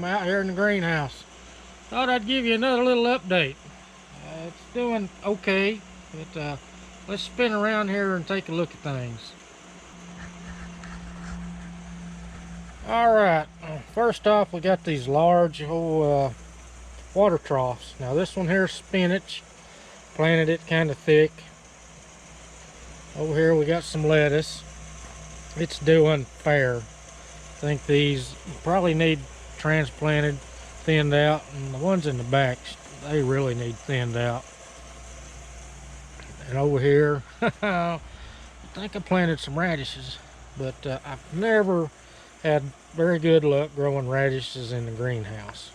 out here in the greenhouse. Thought I'd give you another little update. It's doing okay, but let's spin around here and take a look at things. Alright, first off we got these large old water troughs. Now this one here is spinach. Planted it kind of thick. Over here we got some lettuce. It's doing fair. I think these probably need transplanted, thinned out, and the ones in the back, they really need thinned out. And over here, I think I planted some radishes, but I've never had very good luck growing radishes in the greenhouse.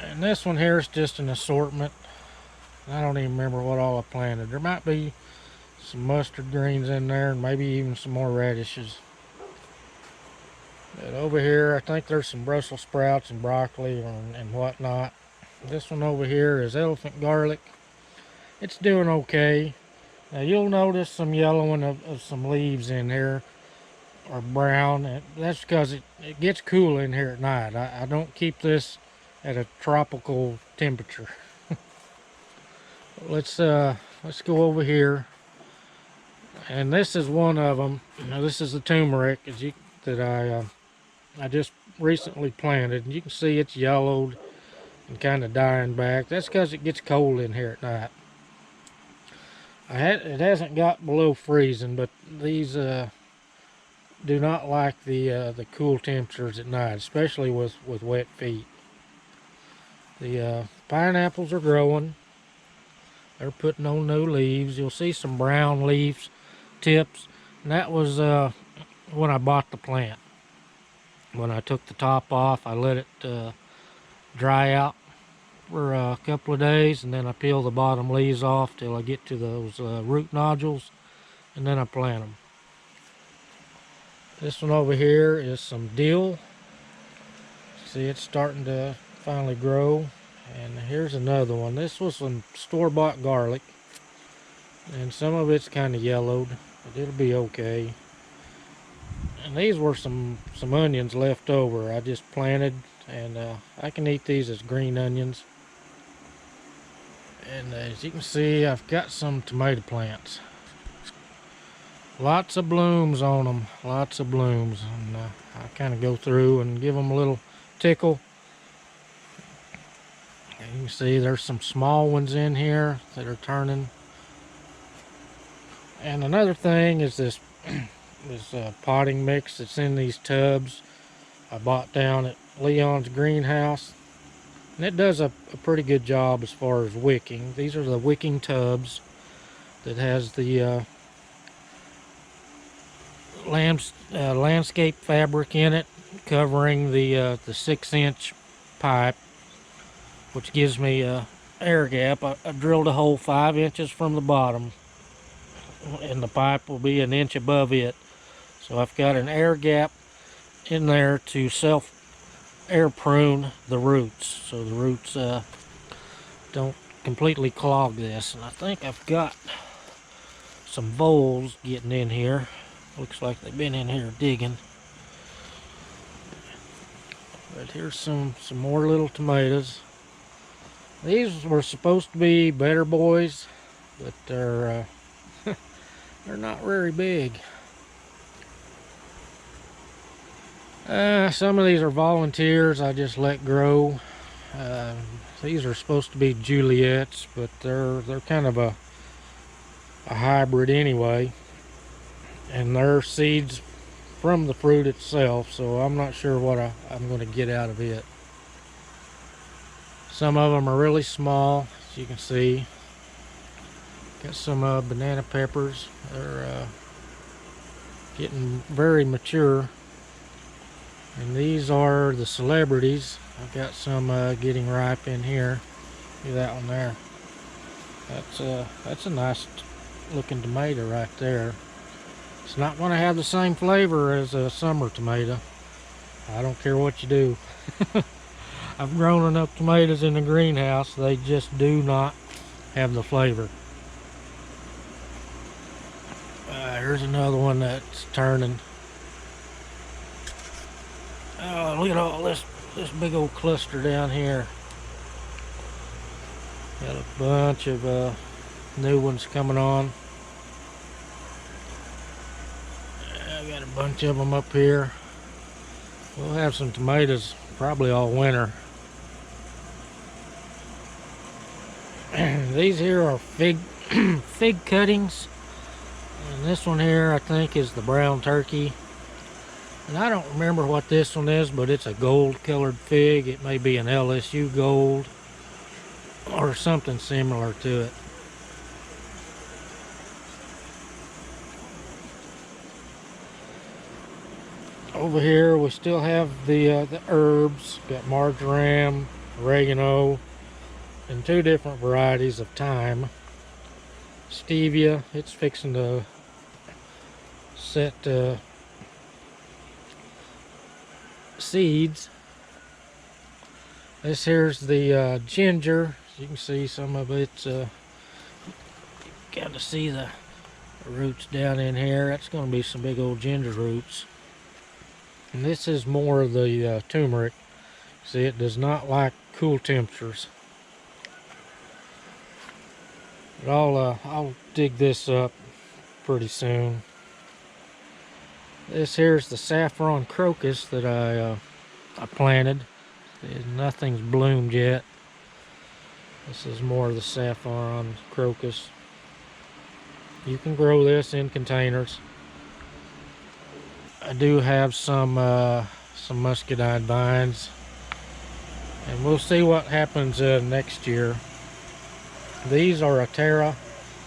And this one here is just an assortment. I don't even remember what all I planted. There might be some mustard greens in there and maybe even some more radishes. But over here, I think there's some Brussels sprouts and broccoli and whatnot. This one over here is elephant garlic. It's doing okay. Now you'll notice some yellowing of some leaves in here, or brown. And that's because it gets cool in here at night. I don't keep this at a tropical temperature. Let's go over here, and this is one of them. Now this is the turmeric that I just recently planted, and you can see it's yellowed and kind of dying back. That's because it gets cold in here at night. It hasn't got below freezing, but these do not like the cool temperatures at night, especially with wet feet. The pineapples are growing. They're putting on new leaves. You'll see some brown leaves, tips. And that was when I bought the plant. When I took the top off, I let it dry out for a couple of days, and then I peel the bottom leaves off till I get to those root nodules, and then I plant them. This one over here is some dill. See, it's starting to finally grow. And here's another one. This was some store-bought garlic, and some of it's kind of yellowed, but it'll be okay. And these were some onions left over. I just planted, and I can eat these as green onions. And as you can see, I've got some tomato plants. Lots of blooms on them, lots of blooms. And I kind of go through and give them a little tickle. You can see there's some small ones in here that are turning. And another thing is this potting mix that's in these tubs I bought down at Leon's greenhouse. And it does a pretty good job as far as wicking. These are the wicking tubs that has the landscape fabric in it, covering the 6-inch pipe, which gives me a air gap. I drilled a hole 5 inches from the bottom, and the pipe will be an inch above it. So I've got an air gap in there to air prune the roots, so the roots don't completely clog this. And I think I've got some voles getting in here. Looks like they've been in here digging. But here's some more little tomatoes. These were supposed to be better boys, but they're they're not very big. Some of these are volunteers I just let grow. These are supposed to be Juliets, but they're kind of a hybrid anyway, and they're seeds from the fruit itself, so I'm not sure what I'm going to get out of it. Some of them are really small, as you can see. Got some banana peppers. They're getting very mature. And these are the celebrities. I've got some getting ripe in here. See that one there? That's a nice looking tomato right there. It's not going to have the same flavor as a summer tomato. I don't care what you do. I've grown enough tomatoes in the greenhouse, they just do not have the flavor. Here's another one that's turning. Oh, look at all this big old cluster down here. Got a bunch of new ones coming on. I got a bunch of them up here. We'll have some tomatoes probably all winter. These here are fig cuttings, and this one here I think is the brown turkey. And I don't remember what this one is, but it's a gold colored fig. It may be an LSU gold or something similar to it. Over here we still have the herbs. Got marjoram, oregano, and two different varieties of thyme. Stevia, it's fixing to set seeds. This here's the ginger. You can see some of it's got to see the roots down in here. That's going to be some big old ginger roots. And this is more of the turmeric. See, it does not like cool temperatures. But I'll dig this up pretty soon. This here's the saffron crocus that I planted. Nothing's bloomed yet. This is more of the saffron crocus. You can grow this in containers. I do have some muscadine vines, and we'll see what happens next year. These are a Terra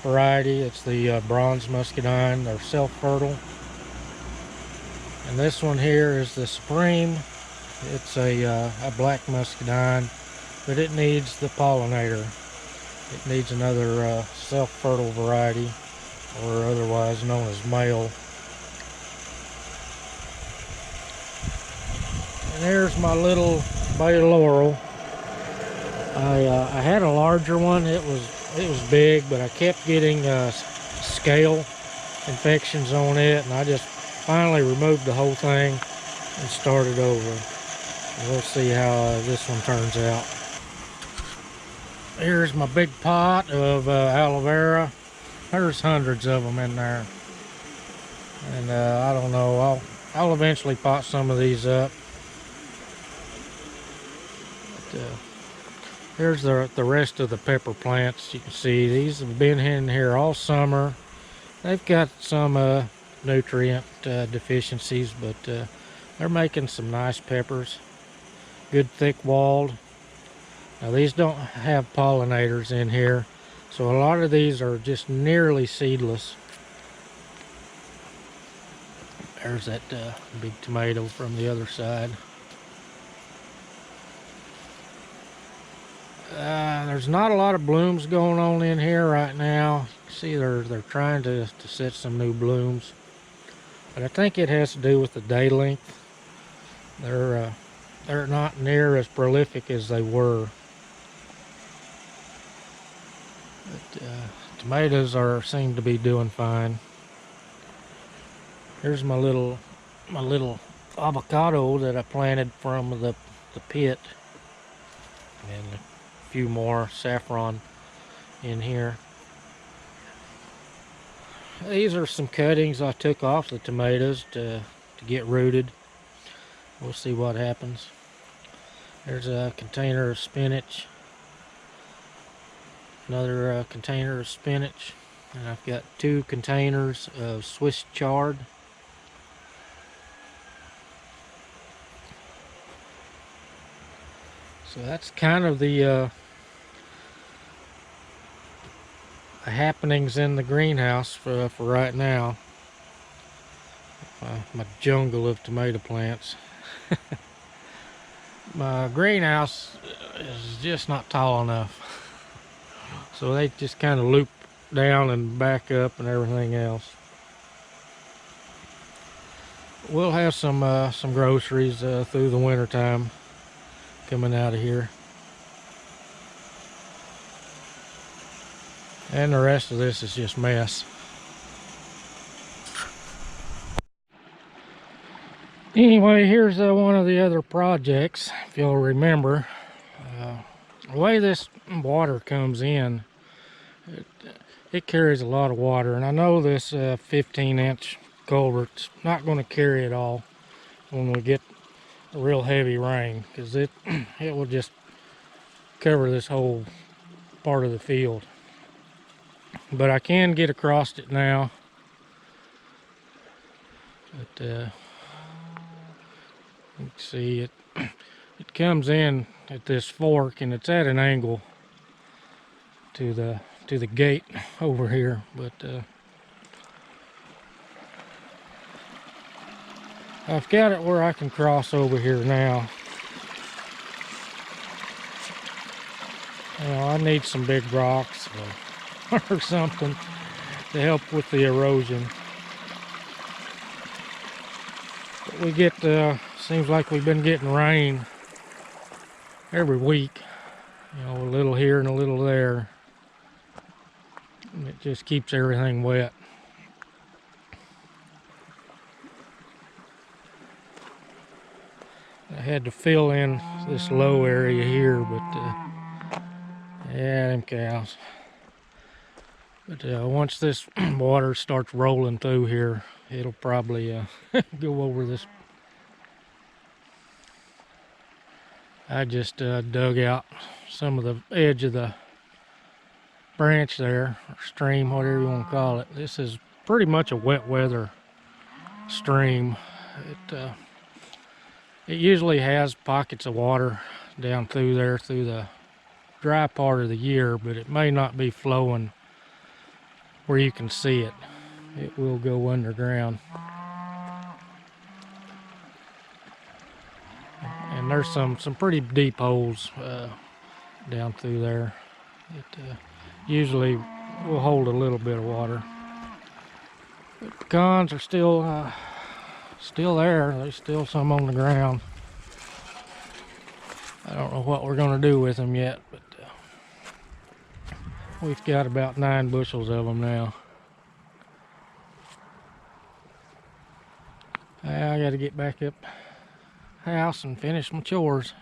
variety. It's the bronze muscadine. They're self-fertile. And this one here is the Supreme. It's a black muscadine, but it needs the pollinator. It needs another self-fertile variety, or otherwise known as male. And there's my little bay laurel. I had a larger one. It was big, but I kept getting scale infections on it, and I just finally removed the whole thing and started over. And we'll see how this one turns out. Here's my big pot of aloe vera. There's hundreds of them in there, and I don't know. I'll eventually pot some of these up. But, here's the rest of the pepper plants. You can see these have been in here all summer. They've got some nutrient deficiencies, but they're making some nice peppers. Good thick walled. Now these don't have pollinators in here, so a lot of these are just nearly seedless. There's that big tomato from the other side. There's not a lot of blooms going on in here right now. See, they're trying to set some new blooms, but I think it has to do with the day length. They're not near as prolific as they were. But tomatoes seem to be doing fine. Here's my little avocado that I planted from the pit, and a few more saffron in here. These are some cuttings I took off the tomatoes to get rooted. We'll see what happens. There's a container of spinach. Another container of spinach. And I've got 2 containers of Swiss chard. So that's kind of the happenings in the greenhouse for right now. My jungle of tomato plants. My greenhouse is just not tall enough, so they just kind of loop down and back up and everything else. We'll have some groceries through the winter time coming out of here, and the rest of this is just mess. Anyway, here's one of the other projects, if you'll remember. The way this water comes in, it carries a lot of water, and I know this 15-inch culvert's not going to carry it all when we get a real heavy rain, because it will just cover this whole part of the field. But I can get across it now. But you can see it. It comes in at this fork, and it's at an angle to the gate over here. But I've got it where I can cross over here now. I need some big rocks or something to help with the erosion. But we get, seems like we've been getting rain every week. A little here and a little there. And it just keeps everything wet. I had to fill in this low area here, but yeah, them cows. But once this water starts rolling through here, it'll probably go over this. I just dug out some of the edge of the branch there, or stream, whatever you want to call it. This is pretty much a wet weather stream. It usually has pockets of water down through there through the dry part of the year, but it may not be flowing where you can see it. It will go underground. And there's some pretty deep holes down through there. It usually will hold a little bit of water. But pecans are still there. There's still some on the ground. I don't know what we're going to do with them yet, but we've got about 9 bushels of them now. I got to get back up house and finish my chores.